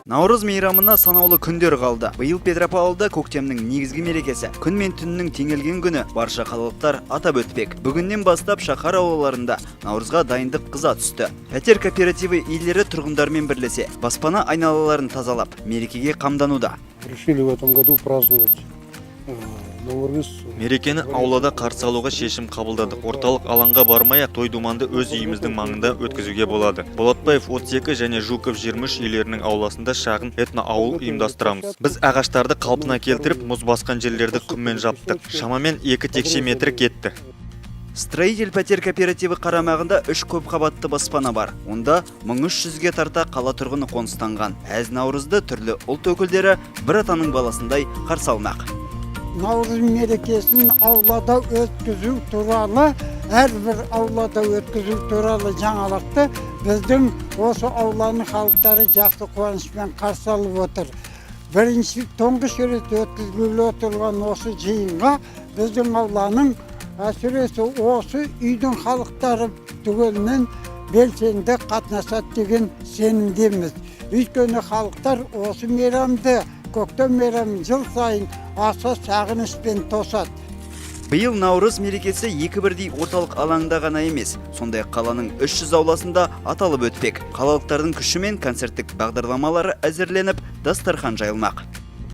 Наурыз мейрамына санаулы күндер қалды. Биыл Петропавлда көктемнің негізгі мерекесі күн мен түннің теңелген күні барша қалалықтар атап өтпек. Бүгіннен бастап шаһар аулаларында Наурызға дайындық қыза түсті. Пәтер кооперативі иелері тұрғындармен бірлесе баспана айналаларын тазалап, мерекеге қамдануда. Решили в этом году праздновать Наурыз. Мерекені аулада қарсы алуға шешім қабылдадық. Орталық алаңға бармай-ақ той-думанды өз үйіміздің маңында өткізуге болады. Болатбаев 32 және Жуков 23 үйлерінің ауласында шағын этно-ауыл ұйымдастырамыз. Біз ағаштарды қалпына келтіріп, мұз басқан жерлерді құммен жаптық. Шамамен 2 текше метр кетті. Строитель пәтер кооперативі қарамағында 3 көп қабатты баспана бар. Онда 1300-ге тарта қала тұрғыны қоныстанған. Әз Наурызды түрлі ұлт өкілдері бір атаның баласындай қарсы алмақ. Наурыз мерекесін аулада өткізу туралы, әрбір аулада өткізу туралы жаңалықты біздің осы ауланың халықтары жақсы қуанышпен қарсы алып отыр. Бірінші тұңғыш рет өткізіліп отырған осы жиынға біздің ауланың әсіресе осы үйдің халықтары түгелімен белсенді қатынасады деген сенімдеміз. Өйткені халықтар осы мейрамды, көктем мейрамын жыл сайын аса сағыныспен тосады. Биыл Наурыз мерекесі екі бірдей орталық алаңда ғана емес, сондай қаланың 300 ауласында аталып өтпек. Қалалықтардың күшімен концерттік бағдарламалары әзірленіп, дастархан жайылмақ.